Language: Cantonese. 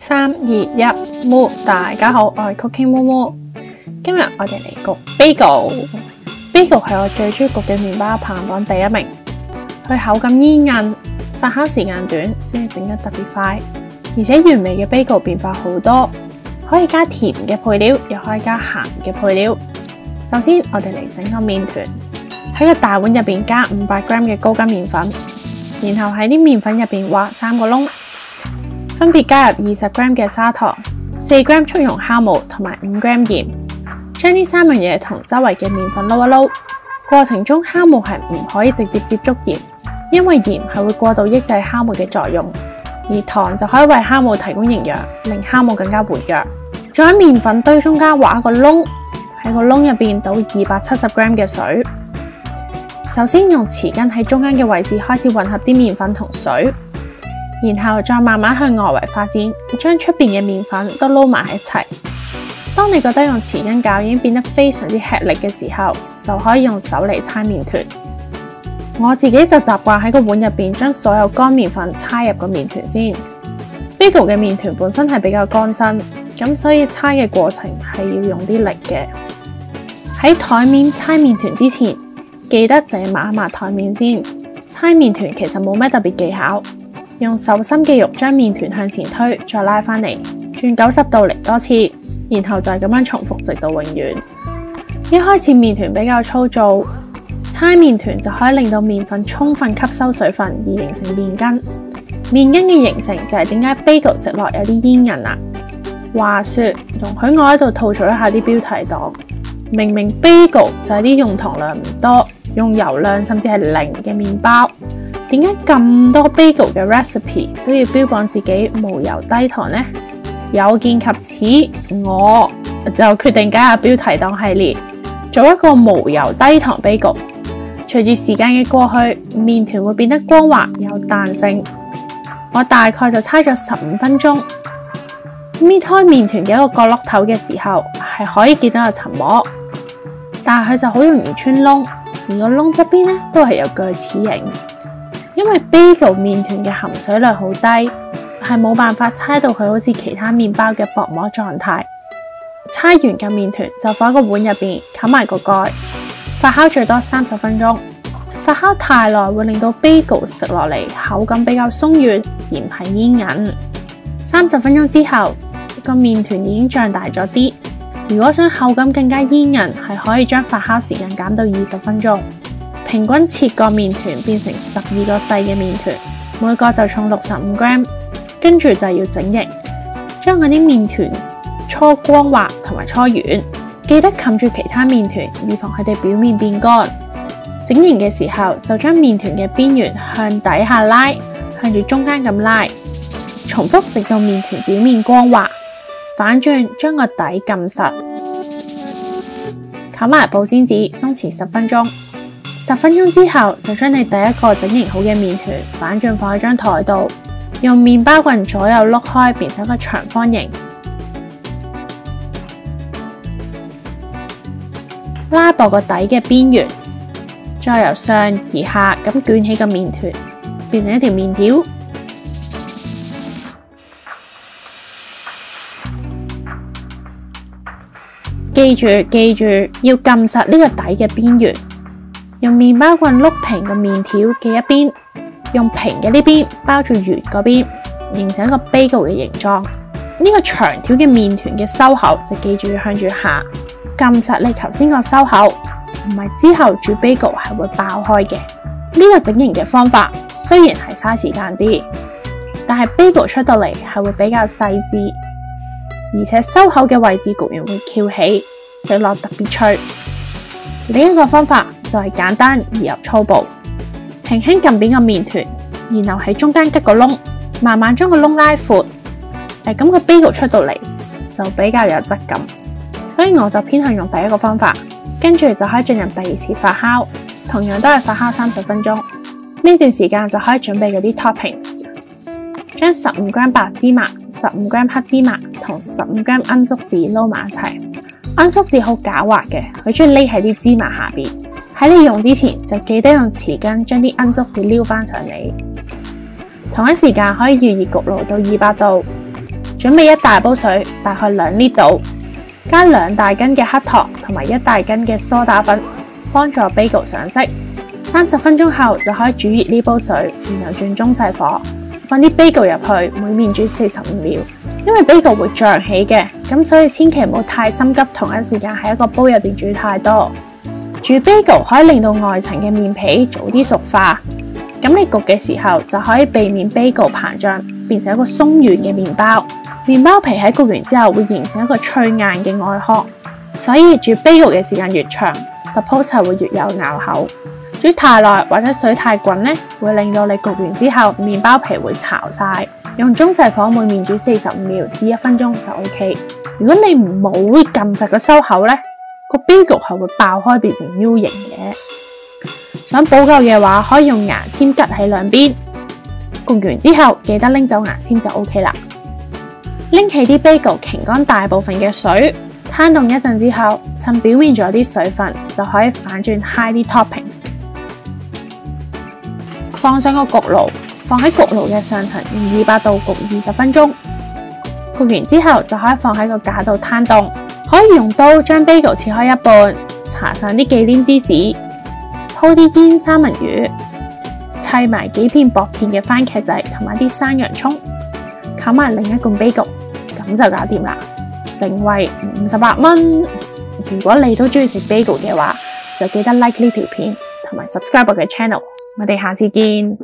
3、2、1 Move！ 大家好，我係 Cooking Momo。今日我哋嚟焗 bagel。bagel 係我最中意焗嘅麵包，排行榜第一名。佢口感煙韌，發酵時間短，先至整得特別快。而且原味嘅 bagel 變化好多，可以加甜嘅配料，又可以加鹹嘅配料。首先，我哋嚟整個麵團。喺個大碗入邊加500g 嘅高筋麵粉，然後喺啲麵粉入邊挖3個窿。分別加入20g 嘅砂糖、4g 速溶酵母同埋5g 鹽，將呢3樣嘢同周圍嘅麵粉撈一撈。過程中酵母係唔可以直接接觸鹽，因為鹽係會過度抑制酵母嘅作用，而糖就可以為酵母提供營養，令酵母更加活躍。再喺麵粉堆中間挖一個窿，喺個窿入邊倒270g 嘅水。首先用匙羹喺中間嘅位置開始混合啲麵粉同水。然後再慢慢向外圍發展，將出邊嘅麵粉都撈埋一齊。當你覺得用匙羹攪已經變得非常之吃力嘅時候，就可以用手嚟搓麵團。我自己就習慣喺個碗入邊將所有乾麵粉搓入個麵團先。bagel 嘅麵團本身係比較乾身，咁所以搓嘅過程係要用啲力嘅。喺台面搓麵團之前，記得就要抹一抹台面先。搓麵團其實冇咩特別技巧。用手心嘅肉將麵團向前推，再拉返嚟，轉90度嚟多次，然後就係咁樣重複直到永遠。一開始麵團比較粗糙，搓麵團就可以令到麵粉充分吸收水分而形成麵筋。麵筋嘅形成就係點解 bagel 食落有啲煙韌啦。話說，容許我喺度吐槽一下啲標題黨，明明 bagel 就係啲用糖量唔多、用油量甚至係0嘅麵包。點解咁多 bagel 嘅 recipe 都要標榜自己無油低糖呢？有見及此，我就決定加入標題黨系列，做一個無油低糖 bagel。隨住時間嘅過去，麵團會變得光滑有彈性。我大概就搓咗15分鐘。搣開麵團嘅一個角落頭嘅時候，係可以見到有層膜，但係佢就好容易穿窿，而個窿側邊都係有鋸齒形。因為 bagel 麵團嘅含水量好低，係冇辦法搓到佢好似其他麵包嘅薄膜狀態。搓完嘅麵團就放喺個碗入邊，冚埋個蓋，發酵最多30分鐘。發酵太耐會令到 bagel 食落嚟口感比較鬆軟，而唔係煙韌。30分鐘之後，個麵團已經脹大咗啲。如果想口感更加煙韌，係可以將發酵時間減到20分鐘。平均切個麵團變成12個細嘅麵團，每個就重65g， 跟住就要整形，將嗰啲麵團搓光滑同埋搓圓，記得冚住其他麵團，以防佢哋表面變乾。整形嘅時候就將麵團嘅邊緣向底下拉，向住中間咁拉，重複直到麵團表面光滑。反轉將個底撳實，冚埋保鮮紙，鬆弛10分鐘。10分鐘之後，就將你第一個整形好嘅麵團反轉放喺張台度，用麵包棍左右碌開，變成一個長方形。拉薄個底嘅邊緣，再由上而下咁捲起個麵團，變成一條麵條。記住，要撳實呢個底嘅邊緣。用麵包棍碌平個麵條嘅一邊，用平嘅呢邊包住圓嗰邊，形成一個 bagel 嘅形狀。呢個長條嘅麵團嘅收口就記住要向住下，撳實你頭先個收口，唔係之後煮 bagel 係會爆開嘅。呢個整形嘅方法雖然係嘥時間啲，但係 bagel 出到嚟係會比較細緻，而且收口嘅位置焗完會翹起，食落特別脆。另一個方法就係簡單而又粗暴，輕輕撳扁個麵團，然後喺中間吉個窿，慢慢將個窿拉闊，咁個 bagel 出到嚟就比較有質感。所以我就偏向用第一個方法，跟住就可以進入第2次發酵，同樣都係發酵30分鐘。呢段時間就可以準備嗰啲 toppings， 將15g 白芝麻、15g 黑芝麻同15g 罌粟子撈埋一齊。罌粟子好狡猾嘅，佢中意匿喺啲芝麻下邊。喺你用之前就記得用匙羹將啲罌粟子撩翻上嚟。同一時間可以預熱焗爐到200度，準備一大煲水，大概2 L 度，加2大斤嘅黑糖同埋1大斤嘅蘇打粉，幫助 bagel 上色。30分鐘後就可以煮熱呢煲水，然後轉中細火，放啲 bagel 入去，每面煮45秒。因為 bagel 會脹起嘅，咁所以千祈唔好太心急，同一時間喺一個煲入邊煮太多。煮 bagel 可以令到外層嘅麵皮早啲熟化，咁你焗嘅時候就可以避免 bagel 膨脹，變成一個鬆軟嘅麵包。麵包皮喺焗完之後會形成一個脆硬嘅外殼，所以煮 bagel 嘅時間越長 ，suppose 係會越有咬口。煮太耐或者水太滾呢，會令到你焗完之後麵包皮會巢晒。用中細火每面煮45秒至1分鐘就 OK。如果你唔好撳實個收口呢，個 bagel 係會爆開變成 U 型嘅。想補救嘅話，可以用牙籤拮喺兩邊。焗完之後記得拎走牙籤就 OK 啦。拎起啲 bagel， 擎乾大部分嘅水，攤凍一陣之後，趁表面仲有啲水分，就可以反轉 high 啲 toppings。放上個焗爐，放喺焗爐嘅上層，用200度焗20分鐘。焗完之後就可以放喺個架度攤凍。可以用刀將 bagel 切開一半，搽上啲忌廉芝士，鋪啲煙三文魚，砌埋幾片薄片嘅番茄仔同埋啲生洋葱，冚埋另一罐 bagel， 咁就搞掂啦。成為58蚊。如果你都中意食 bagel 嘅話，就記得 like 呢條片同埋 subscribe 我嘅 channel。我哋下次見。